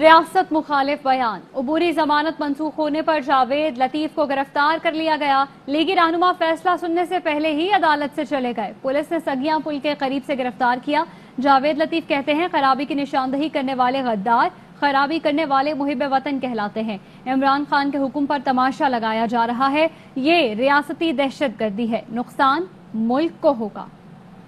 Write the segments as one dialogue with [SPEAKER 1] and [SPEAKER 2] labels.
[SPEAKER 1] ریاست مخالف بیان، عبوری ضمانت منسوخ ہونے پر جاوید لطیف کو گرفتار کر لیا گیا۔ لیگی رہنما فیصلہ سننے سے پہلے ہی عدالت سے چلے گئے۔ پولیس نے سگیاں پل کے قریب سے گرفتار کیا۔ جاوید لطیف کہتے ہیں خرابی کی نشاندہی کرنے والے غدار، خرابی کرنے والے محب وطن کہلاتے ہیں۔ عمران خان کے حکم پر تماشا لگایا جا رہا ہے، یہ ریاستی دہشت گردی ہے، نقصان ملک کو ہوگا۔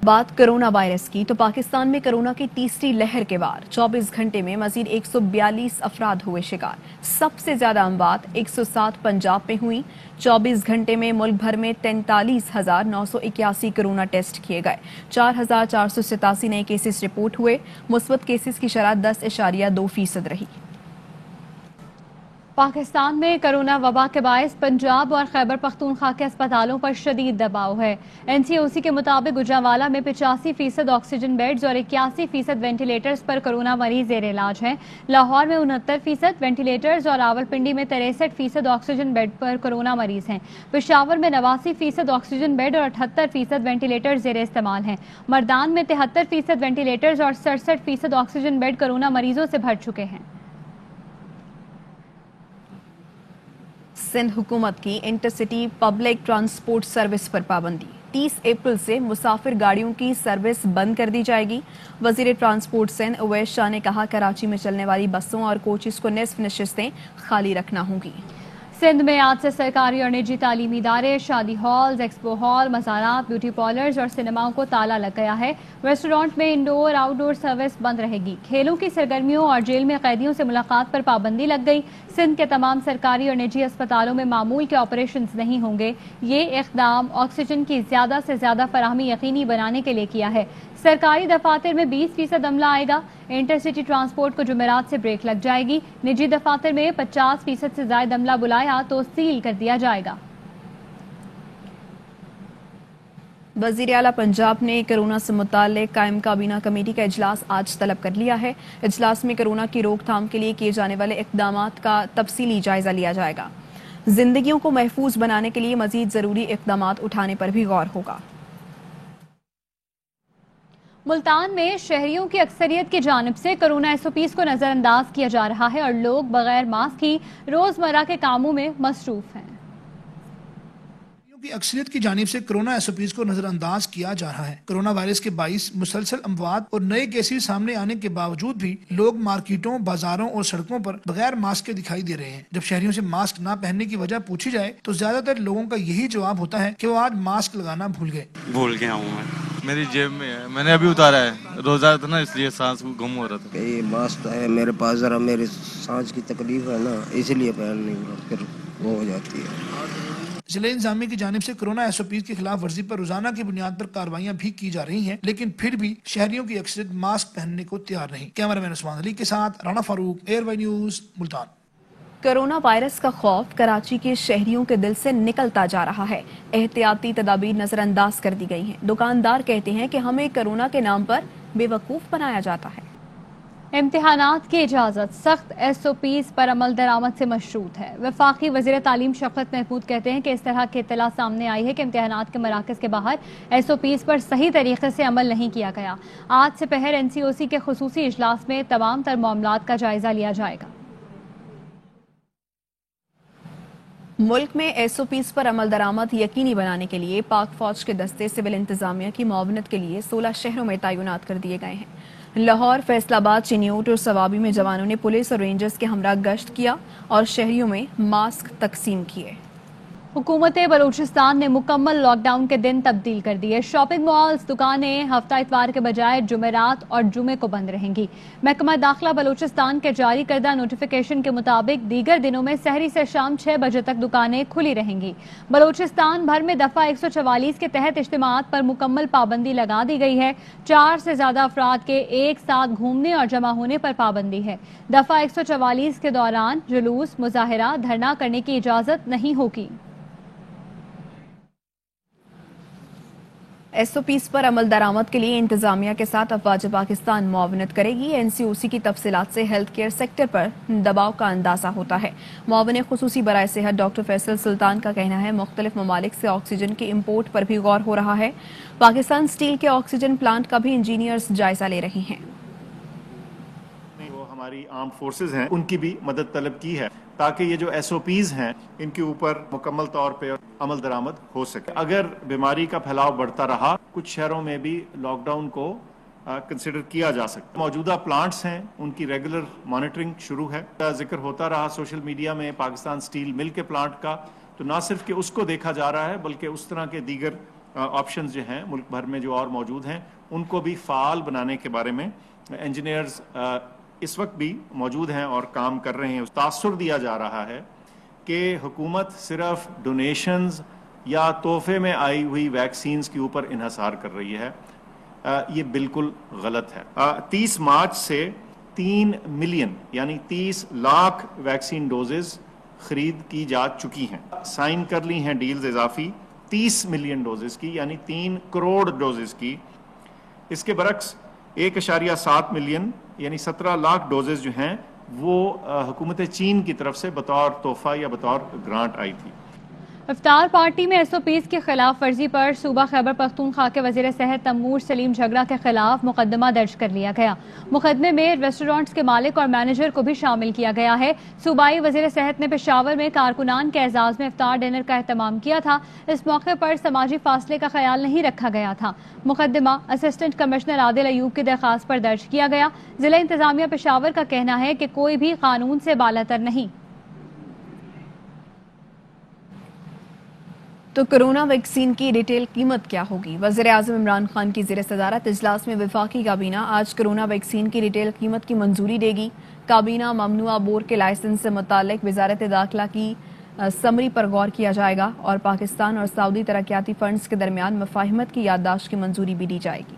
[SPEAKER 2] بات کرونا وائرس کی تو پاکستان میں کرونا کی تیسری لہر کے بعد 24 گھنٹے میں مزید 142 افراد ہوئے شکار۔ سب سے زیادہ اموات 107 پنجاب میں ہوئی۔ 24 گھنٹے میں ملک بھر میں 43,981 کرونا ٹیسٹ کیے گئے۔ 4,487 نئے کیسز رپورٹ ہوئے۔ مثبت کیسز کی شرح 10.2% رہی۔
[SPEAKER 1] پاکستان میں کرونا وبا کے باعث پنجاب اور خیبر پختونخوا کے اسپتالوں پر شدید دباؤ ہے۔ NCOC کے مطابق گوجرانوالہ میں 85% آکسیجن بیڈز اور 81% وینٹیلیٹرز پر کرونا مریض زیر علاج ہیں۔ لاہور میں 69% وینٹیلیٹرز اور راولپنڈی میں 63% آکسیجن بیڈ پر کرونا مریض ہیں۔ پشاور میں 89% آکسیجن بیڈ اور 78% وینٹیلیٹر زیر استعمال ہیں۔ مردان میں 73% وینٹیلیٹرز اور 67% آکسیجن بیڈ کرونا مریضوں سے بھر چکے ہیں۔
[SPEAKER 2] سندھ حکومت کی انٹرسٹی پبلک ٹرانسپورٹ سروس پر پابندی۔ 30 اپریل سے مسافر گاڑیوں کی سروس بند کر دی جائے گی۔ وزیر ٹرانسپورٹ سندھ اویس شاہ نے کہا کراچی میں چلنے والی بسوں اور کوچز کو نصف نشستیں خالی رکھنا ہوں گی۔
[SPEAKER 1] سندھ میں آج سے سرکاری اور نجی تعلیمی ادارے، شادی ہالز، ایکسپو ہال، مزارات، بیوٹی پارلرز اور سنیماؤں کو تالا لگ گیا ہے۔ ریسٹورانٹ میں انڈور آؤٹ ڈور سروس بند رہے گی۔ کھیلوں کی سرگرمیوں اور جیل میں قیدیوں سے ملاقات پر پابندی لگ گئی۔ سندھ کے تمام سرکاری اور نجی اسپتالوں میں معمول کے آپریشنز نہیں ہوں گے۔ یہ اقدام آکسیجن کی زیادہ سے زیادہ فراہمی یقینی بنانے کے لیے کیا ہے۔ سرکاری دفاتر میں 20% عملہ آئے گا۔ انٹرسٹی ٹرانسپورٹ کو جمعرات سے بریک لگ جائے گی۔ نجی دفاتر میں 50% سے زائد عملہ بلایا تو سیل کر دیا جائے گا۔
[SPEAKER 2] وزیر اعلیٰ پنجاب نے کرونا سے متعلق قائم کابینہ کمیٹی کا اجلاس آج طلب کر لیا ہے۔ اجلاس میں کرونا کی روک تھام کے لیے کیے جانے والے اقدامات کا تفصیلی جائزہ لیا جائے گا۔ زندگیوں کو محفوظ بنانے کے لیے مزید ضروری اقدامات اٹھانے پر بھی غور ہوگا۔
[SPEAKER 1] ملتان میں شہریوں کی اکثریت کی جانب سے کرونا SOPs کو نظر انداز کیا جا رہا ہے اور لوگ بغیر ماسک ہی روزمرہ کے کاموں میں مصروف ہیں۔
[SPEAKER 3] کی اکثریت کی جانب سے کرونا SOPs کو نظر انداز کیا جا رہا ہے۔ کرونا وائرس کے باعث مسلسل اموات اور نئے کیسز سامنے آنے کے باوجود بھی لوگ مارکیٹوں، بازاروں اور سڑکوں پر بغیر ماسک کے دکھائی دے رہے ہیں۔ جب شہریوں سے ماسک نہ پہننے کی وجہ پوچھی جائے تو زیادہ تر لوگوں کا یہی جواب ہوتا ہے کہ وہ آج ماسک لگانا بھول گیا ہوں
[SPEAKER 4] میں، میری جیب میں ہے، میں نے ابھی اتارا ہے، روزہ تھا نا اس لیے سانس گم ہو رہا تھا۔
[SPEAKER 5] یہ ماسک ہے میرے پاس، ذرا میری سانس کی تکلیف ہے نا، اس لیے پہن نہیں ہوا، پھر وہ ہو جاتی ہے۔
[SPEAKER 3] ضلع انتظامیہ کی جانب سے کرونا SOPs کی خلاف ورزی پر روزانہ کی بنیاد پر کارروائیاں بھی کی جا رہی ہیں، لیکن پھر بھی شہریوں کی اکثریت ماسک پہننے کو تیار نہیں۔ کیمرہ مین عثمان علی کے ساتھ Rana Farooq, ARY news, Multan.
[SPEAKER 2] Corona virus کا خوف کراچی کے شہریوں کے دل سے نکلتا جا رہا ہے۔ احتیاطی تدابیر نظر انداز کر دی گئی ہیں۔ دکاندار کہتے ہیں کہ ہمیں کرونا کے نام پر بے وقوف بنایا جاتا ہے۔
[SPEAKER 1] امتحانات کی اجازت سخت SOPs پر عمل درآمد سے مشروط ہے۔ وفاقی وزیر تعلیم شفقت محمود کہتے ہیں کہ اس طرح کی اطلاع سامنے آئی ہے کہ امتحانات کے مراکز کے باہر SOPs پر صحیح طریقے سے عمل نہیں کیا گیا۔ آج سے پہر NCOC کے خصوصی اجلاس میں تمام تر معاملات کا جائزہ لیا جائے گا۔
[SPEAKER 2] ملک میں SOPs پر عمل درآمد یقینی بنانے کے لیے پاک فوج کے دستے سول انتظامیہ کی معاونت کے لیے 16 شہروں میں تعینات کر دیے گئے ہیں۔ لاہور، فیصل آباد، چنیوٹ اور سوابی میں جوانوں نے پولیس اور رینجرز کے ہمراہ گشت کیا اور شہریوں میں ماسک تقسیم کیے۔
[SPEAKER 1] حکومت بلوچستان نے مکمل لاک ڈاؤن کے دن تبدیل کر دیے۔ شاپنگ مالز، دکانیں ہفتہ اتوار کے بجائے جمعرات اور جمعے کو بند رہیں گی۔ محکمہ داخلہ بلوچستان کے جاری کردہ نوٹیفیکیشن کے مطابق دیگر دنوں میں سحری سے شام 6 بجے تک دکانیں کھلی رہیں گی۔ بلوچستان بھر میں دفعہ 144 کے تحت اجتماعات پر مکمل پابندی لگا دی گئی ہے۔ 4 سے زیادہ افراد کے ایک ساتھ گھومنے اور جمع ہونے پر پابندی ہے۔ دفعہ 144 کے دوران جلوس، مظاہرہ، دھرنا کرنے کی اجازت نہیں ہوگی۔
[SPEAKER 2] SOPs پر عمل درآمد کے لیے انتظامیہ کے ساتھ افواج پاکستان معاونت کرے گی۔ NCOC کی تفصیلات سے ہیلتھ کیئر سیکٹر پر دباؤ کا اندازہ ہوتا ہے۔ معاون خصوصی برائے صحت ڈاکٹر فیصل سلطان کا کہنا ہے مختلف ممالک سے آکسیجن کی امپورٹ پر بھی غور ہو رہا ہے۔ پاکستان سٹیل کے آکسیجن پلانٹ کا بھی انجینئرز جائزہ لے رہے ہیں۔
[SPEAKER 6] ہماری آرم فورسز ہیں ان کی بھی مدد طلب کی ہے تاکہ یہ جو SOPs ہیں ان کے اوپر مکمل طور پہ عمل درآمد ہو سکے. اگر بیماری کا پھیلاؤ بڑھتا رہا کچھ شہروں میں بھی لاک ڈاؤن کو کنسیڈر کیا جا سکتا. موجودہ پلانٹس ہیں ان کی ریگولر مانیٹرنگ شروع ہے. ذکر ہوتا رہا سوشل میڈیا میں پاکستان اسٹیل مل کے پلانٹ کا, تو نہ صرف کہ اس کو دیکھا جا رہا ہے بلکہ اس طرح کے دیگر آپشنز جو ہیں ملک بھر میں جو اور موجود ہیں ان کو بھی فعال بنانے کے بارے میں انجینئرز اس وقت بھی موجود ہیں اور کام کر رہے ہیں. تاثر دیا جا رہا ہے کہ حکومت صرف ڈونیشنز یا تحفے میں آئی ہوئی ویکسینز کے اوپر انحصار کر رہی ہے. یہ بالکل غلط ہے. 30 مارچ سے 3 ملین یعنی 30 لاکھ ویکسین ڈوزز خرید کی جا چکی ہیں. سائن کر لی ہیں ڈیلز اضافی 30 ملین ڈوزز کی یعنی 3 کروڑ ڈوزز کی. اس کے برعکس 1.7 ملین یعنی 17 لاکھ ڈوزز جو ہیں وہ حکومت چین کی طرف سے بطور تحفہ یا بطور گرانٹ آئی تھی.
[SPEAKER 1] افطار پارٹی میں SOPs کی خلاف ورزی پر صوبہ خیبر پختونخوا کے وزیر صحت تیمور سلیم جھگڑا کے خلاف مقدمہ درج کر لیا گیا. مقدمے میں ریسٹورانٹس کے مالک اور مینیجر کو بھی شامل کیا گیا ہے. صوبائی وزیر صحت نے پشاور میں کارکنان کے اعزاز میں افطار ڈنر کا اہتمام کیا تھا. اس موقع پر سماجی فاصلے کا خیال نہیں رکھا گیا تھا. مقدمہ اسسٹنٹ کمشنر عادل ایوب کی درخواست پر درج کیا گیا. ضلع انتظامیہ پشاور کا کہنا ہے کہ کوئی بھی قانون سے بالاتر نہیں.
[SPEAKER 2] تو کرونا ویکسین کی ریٹیل قیمت کیا ہوگی؟ وزیر اعظم عمران خان کی زیر صدارت اجلاس میں وفاقی کابینہ آج کرونا ویکسین کی ریٹیل قیمت کی منظوری دے گی. کابینہ ممنوعہ بور کے لائسنس سے متعلق وزارت داخلہ کی سمری پر غور کیا جائے گا اور پاکستان اور سعودی ترقیاتی فنڈز کے درمیان مفاہمت کی یادداشت کی منظوری بھی دی جائے گی.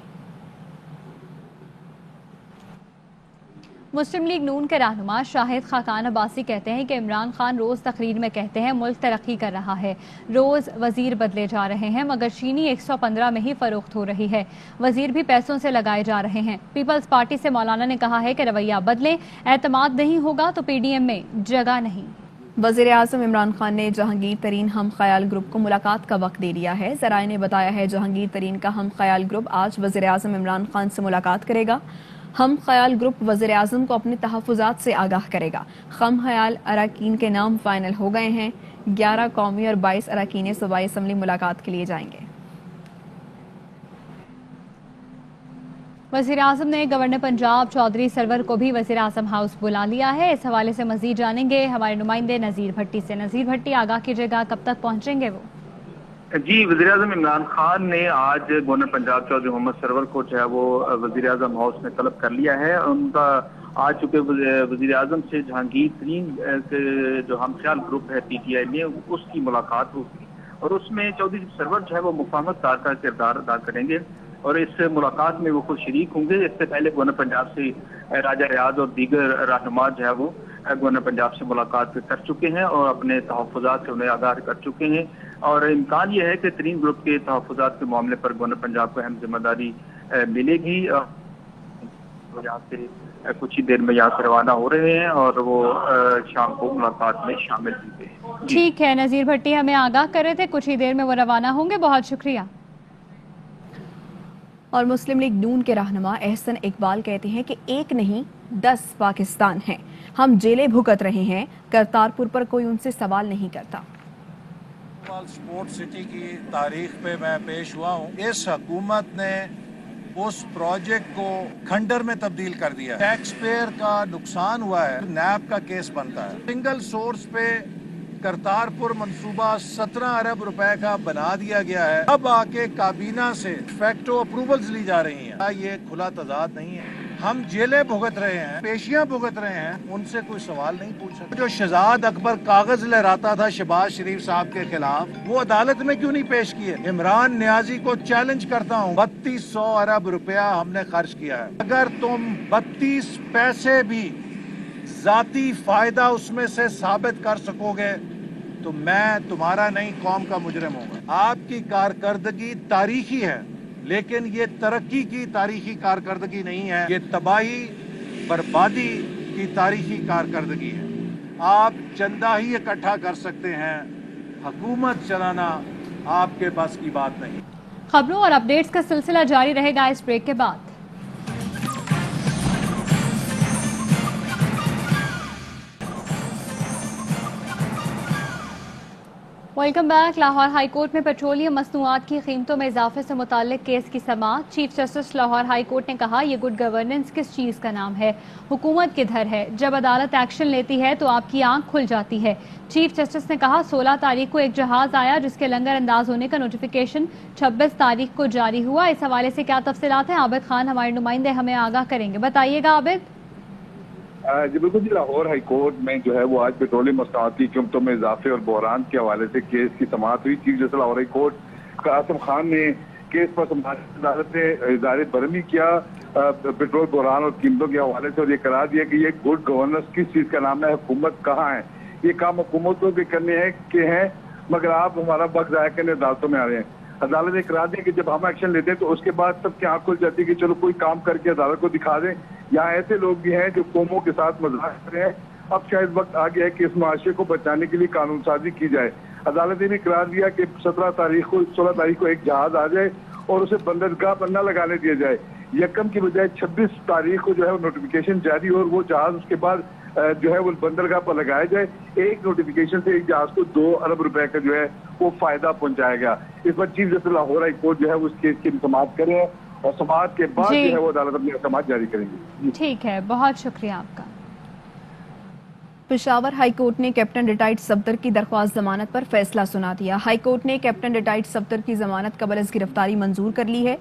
[SPEAKER 1] مسلم لیگ نون کے رہنما شاہد خاقان عباسی کہتے ہیں کہ عمران خان روز تقریر میں کہتے ہیں ملک ترقی کر رہا ہے. روز وزیر بدلے جا رہے ہیں مگر چینی 115 میں ہی فروخت ہو رہی ہے. وزیر بھی پیسوں سے لگائے جا رہے ہیں. پیپلز پارٹی سے مولانا نے کہا ہے کہ رویہ بدلیں. اعتماد نہیں ہوگا تو PDM میں جگہ نہیں.
[SPEAKER 2] وزیر اعظم عمران خان نے جہانگیر ترین ہم خیال گروپ کو ملاقات کا وقت دے دیا ہے. ذرائع نے بتایا ہے جہانگیر ترین کا ہم خیال گروپ آج وزیر اعظم عمران خان سے ملاقات کرے گا. ہم خیال گروپ وزیر اعظم کو اپنے تحفظات سے آگاہ کرے گا. ہم خیال اراکین کے نام فائنل ہو گئے ہیں. 11 قومی اور 22 اراکین صوبائی اسمبلی ملاقات کے لیے جائیں گے.
[SPEAKER 1] وزیر اعظم نے گورنر پنجاب چودھری سرور کو بھی وزیر اعظم ہاؤس بلا لیا ہے. اس حوالے سے مزید جانیں گے ہمارے نمائندے نذیر بھٹی سے. نذیر بھٹی آگاہ کیجیے گا کب تک پہنچیں گے وہ؟
[SPEAKER 7] جی وزیر اعظم عمران خان نے آج گورنر پنجاب چودھری محمد سرور کو جو ہے وہ وزیر اعظم ہاؤس میں طلب کر لیا ہے. ان کا آ چکے وزیر اعظم سے جہانگیر ترین جو ہم خیال گروپ ہے PTI میں اس کی ملاقات ہوگی اور اس میں چودھری سرور جو ہے وہ مفاہمت کار کا کردار ادا کریں گے اور اس ملاقات میں وہ خود شریک ہوں گے. اس سے پہلے گورنر پنجاب سے راجہ ریاض اور دیگر رہنما جو ہے وہ گورنر پنجاب سے ملاقات کر چکے ہیں اور اپنے تحفظات سے انہیں آگاہ کر چکے ہیں اور امکان یہ ہے کہ ترین گروپ کے تحفظات کے معاملے پر گورنر پنجاب کو اہم ذمہ داری ملے گی. یہاں سے کچھ ہی دیر میں یہاں سے روانہ ہو رہے ہیں اور وہ شام کو ملاقات میں شامل ہوئے ہیں.
[SPEAKER 1] ٹھیک ہے نذیر بھٹی ہمیں آگاہ کر رہے تھے. کچھ ہی دیر میں وہ روانہ ہوں گے. بہت شکریہ.
[SPEAKER 2] اور مسلم لیگ نون کے رہنما احسن اقبال کہتے ہیں کہ 1 نہیں 10 پاکستان ہیں. ہم جیلیں بھگت رہے ہیں. کرتارپور پر کوئی ان سے سوال نہیں کرتا.
[SPEAKER 8] اسپورٹ سٹی کی تاریخ پہ میں پیش ہوا ہوں. اس حکومت نے اس پروجیکٹ کو کھنڈر میں تبدیل کر دیا. ٹیکس پیئر کا نقصان ہوا ہے. نیب کا کیس بنتا ہے. سنگل سورس پہ کرتارپور منصوبہ 17 ارب روپے کا بنا دیا گیا ہے. اب آ کے کابینہ سے فیکٹو اپروولز لی جا رہی ہیں. یہ کھلا تضاد نہیں ہے. ہم جیلیں بھگت رہے ہیں, پیشیاں بھگت رہے ہیں, ان سے کوئی سوال نہیں پوچھ سکتے. جو شہزاد اکبر کاغذ لہراتا تھا شہباز شریف صاحب کے خلاف, وہ عدالت میں کیوں نہیں پیش کیے؟ عمران نیازی کو چیلنج کرتا ہوں, 3200 ارب روپیہ ہم نے خرچ کیا ہے. اگر تم 32 پیسے بھی ذاتی فائدہ اس میں سے ثابت کر سکو گے تو میں تمہارا نہیں قوم کا مجرم ہوں گا. آپ کی کارکردگی تاریخی ہے لیکن یہ ترقی کی تاریخی کارکردگی نہیں ہے. یہ تباہی بربادی کی تاریخی کارکردگی ہے. آپ چندہ ہی اکٹھا کر سکتے ہیں, حکومت چلانا آپ کے بس کی بات نہیں.
[SPEAKER 1] خبروں اور اپڈیٹس کا سلسلہ جاری رہے گا اس بریک کے بعد. Welcome back. Lahore high court میں پیٹرولیم مصنوعات کی قیمتوں میں اضافے سے متعلق کیس کی سماعت. Chief justice Lahore high court نے کہا یہ گڈ گورننس کس چیز کا نام ہے, حکومت کدھر ہے؟ جب عدالت ایکشن لیتی ہے تو آپ کی آنکھ کھل جاتی ہے. چیف جسٹس نے کہا 16 تاریخ کو ایک جہاز آیا جس کے لنگر انداز ہونے کا نوٹیفیکیشن 26 تاریخ کو جاری ہوا. اس حوالے سے کیا تفصیلات ہیں؟ عابد خان ہمارے نمائندے ہمیں آگاہ کریں گے. بتائیے گا عابد.
[SPEAKER 9] جی بالکل جی, لاہور ہائی کورٹ میں جو ہے وہ آج پیٹرولیم مصنوعات کی قیمتوں میں اضافے اور بحران کے حوالے سے کیس کی سماعت ہوئی. Chief justice Lahore high court Qasim Khan نے کیس پر سماعت عدالت نے اظہار برہمی کیا پیٹرول بحران اور قیمتوں کے حوالے سے, اور یہ قرار دیا کہ یہ گڈ گورننس کس چیز کا نام ہے, حکومت کہاں ہے. یہ کام حکومتوں کے کرنے ہیں مگر آپ ہمارا وقت ضائع کرنے عدالتوں میں آ رہے ہیں. عدالت نے قرار دیا کہ جب ہم ایکشن لیتے ہیں تو اس کے بعد سب کی آنکھ کھل جاتی ہے کہ چلو کوئی کام کر کے عدالت کو دکھا دیں. یہاں ایسے لوگ بھی ہیں جو قوموں کے ساتھ مذاق کر رہے ہیں. اب شاید وقت آ گیا ہے کہ اس معاشرے کو بچانے کے لیے قانون سازی کی جائے. عدالت نے بھی قرار دیا کہ 16 تاریخ کو ایک جہاز آ جائے اور اسے بندرگاہ پر نہ لگانے دیا جائے. یکم کی بجائے 26 تاریخ کو جو ہے نوٹیفیکیشن جاری ہو اور وہ جہاز اس کے بعد جو ہے وہ بندرگاہ پر لگایا جائے. ایک نوٹیفیکیشن سے ایک جہاز کو 2 ارب روپے کا جو ہے وہ فائدہ پہنچایا گیا. اس پر chief justice Lahore high court جو ہے اس کیس کی سماعت کریں اور سماعت کے بعد جو ہے وہ عدالت اپنے احکامات جاری کریں گے.
[SPEAKER 1] ٹھیک ہے, بہت شکریہ آپ کا.
[SPEAKER 2] پشاور ہائی کورٹ نے کیپٹن ریٹائرڈ صفدر کی درخواست ضمانت پر فیصلہ سنا دیا. ہائی کورٹ نے کیپٹن ریٹائرڈ صفدر کی ضمانت قبل از گرفتاری منظور کر لی ہے.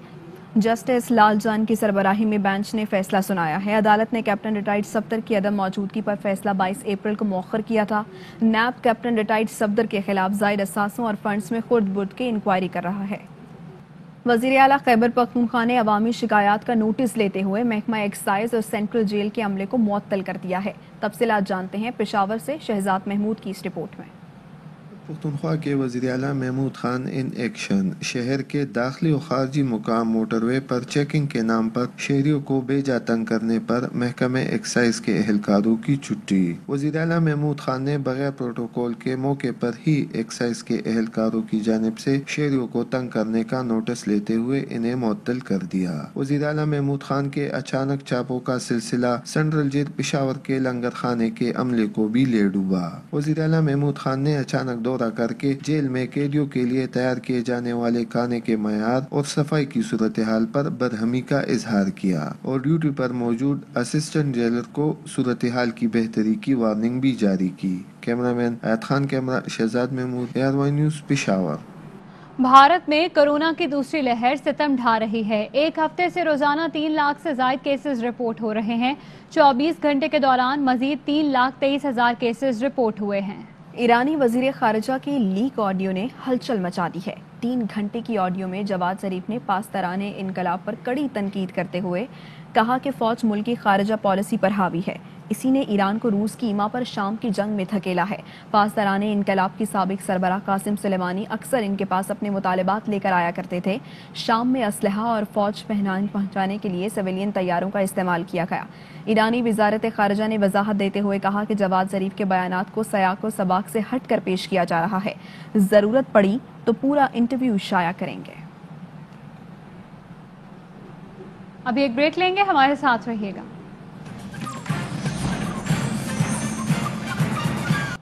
[SPEAKER 2] جسٹس لال جان کی سربراہی میں بینچ نے فیصلہ سنایا ہے. عدالت نے کیپٹن ریٹائرڈ صفدر کی عدم موجودگی پر فیصلہ 22 اپریل کو مؤخر کیا تھا. نیب کیپٹن ریٹائرڈ صفدر کے خلاف زائد اثاثوں اور فنڈز میں خرد برد کی انکوائری کر رہا ہے. وزیر اعلیٰ خیبر پختونخوا نے عوامی شکایات کا نوٹس لیتے ہوئے محکمہ ایکسائز اور سینٹرل جیل کے عملے کو معطل کر دیا ہے. تفصیلات جانتے ہیں پشاور سے شہزاد محمود کی اس رپورٹ میں.
[SPEAKER 10] پختونخوا کے وزیر اعلیٰ محمود خان ان ایکشن. شہر کے داخلی و خارجی مقام موٹر وے پر چیکنگ کے نام پر شہریوں کو بے جا تنگ کرنے پر محکمہ ایکسائز کے اہلکاروں کی چھٹی. وزیر اعلیٰ محمود خان نے بغیر پروٹوکول کے موقع پر ہی ایکسائز کے اہلکاروں کی جانب سے شہریوں کو تنگ کرنے کا نوٹس لیتے ہوئے انہیں معطل کر دیا. وزیر اعلیٰ محمود خان کے اچانک چاپوں کا سلسلہ سینٹرل جیل پشاور کے لنگر خانے کے عملے کو بھی لے ڈوبا. وزیر اعلیٰ محمود خان نے اچانک دورہ کر کے جیل میں قیدیوں کے لیے تیار کیے جانے والے کھانے کے معیار اور صفائی کی صورتحال پر برہمی کا اظہار کیا اور ڈیوٹی پر موجود اسسٹنٹ جیلر کو صورتحال کی بہتری کی وارننگ بھی جاری کی. Cameraman Eid Khan camera Shahzad Mahmood ARY news Peshawar.
[SPEAKER 1] Bharat میں کورونا کی دوسری لہر ستم ڈھا رہی ہے. ایک ہفتے سے روزانہ 3 لاکھ سے زائد کیسز رپورٹ ہو رہے ہیں. 24 گھنٹے کے دوران مزید 3,23,000 کیسز رپورٹ ہوئے ہیں.
[SPEAKER 2] ایرانی وزیر خارجہ کی لیک آڈیو نے ہلچل مچا دی ہے. 3 گھنٹے کی آڈیو میں جواد ظریف نے پاسداران انقلاب پر کڑی تنقید کرتے ہوئے کہا کہ فوج ملک کی خارجہ پالیسی پر حاوی ہے. اسی نے ایران کو روس کی ایما پر شام کی جنگ میں دھکیلا ہے. پاسداران انقلاب کی سابق سربراہ قاسم سلیمانی اکثر ان کے پاس اپنے مطالبات لے کر آیا کرتے تھے. شام میں اسلحہ اور فوج پہنچانے کے لیے سویلین طیاروں کا استعمال کیا گیا. ایرانی وزارت خارجہ نے وضاحت دیتے ہوئے کہا کہ جواد ظریف کے بیانات کو سیاق و سباق سے ہٹ کر پیش کیا جا رہا ہے. ضرورت پڑی تو پورا انٹرویو شائع کریں گے.
[SPEAKER 1] ابھی ایک بریک لیں گے, ہمارے ساتھ رہیے گا.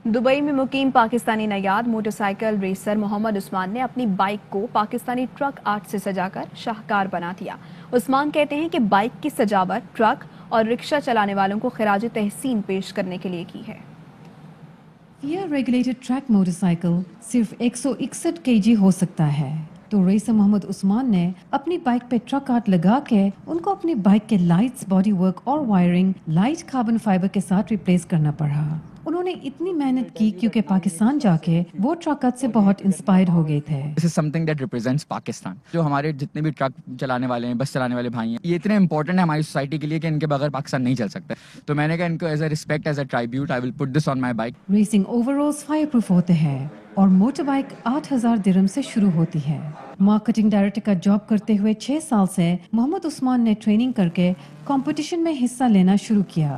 [SPEAKER 2] دبئی میں مقیم Pakistani نیاد motor cycle racer Muhammad Usman نے اپنی بائک کو پاکستانی ٹرک آرٹ سے سجا کر شاہکار بنا دیا. عثمان کہتے ہیں کہ بائک کی سجاوٹ ٹرک اور رکشہ چلانے والوں کو خراج تحسین پیش کرنے کے لیے کی ہے.
[SPEAKER 11] Fair regulated track motorcycle صرف 161 kg ہو سکتا ہے, تو ریسر محمد عثمان نے اپنی بائک پہ ٹرک آرٹ لگا کے ان کو اپنی بائک کے لائٹس, باڈی ورک اور وائرنگ لائٹ کاربن فائبر کے ساتھ ریپلیس کرنا پڑا. انہوں نے اتنی محنت کی کیونکہ پاکستان جا کے وہ ٹرک آرٹ سے بہت انسپائر ہو گئے تھے.
[SPEAKER 12] This is something that represents Pakistan. جو ہمارے جتنے بھی ٹرک چلانے والے ہیں, بس چلانے والے بھائی ہیں, یہ اتنے امپورٹنٹ ہے ہماری سوسائٹی کے لیے کہ ان کے بغیر پاکستان نہیں چل سکتا. تو میں نے کہا ان کو as a respect, as a tribute, I will put this on my bike.
[SPEAKER 11] Racing overalls fireproof ہوتے ہیں اور موٹر بائک 8,000 درہم سے شروع ہوتی ہے. مارکیٹنگ ڈائریکٹر کا جاب کرتے ہوئے 6 سال سے محمد عثمان نے ٹریننگ کر کے کمپٹیشن میں حصہ لینا شروع کیا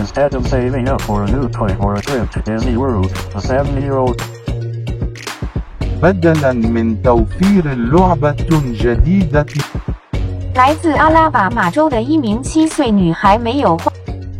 [SPEAKER 13] Instead of saving up for a new toy or a trip to Disney World, a 70-year-old
[SPEAKER 14] بدلاً من توفير لعبة جديدة
[SPEAKER 15] 来自阿拉巴马州的一名7岁女孩没有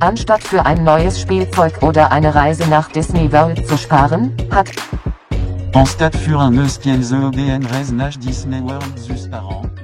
[SPEAKER 16] Anstatt für ein neues Spielzeug oder eine Reise nach Disney World zu sparen, hat
[SPEAKER 17] En stade für un neues pièce ou une reise nach Disney World zu sparen.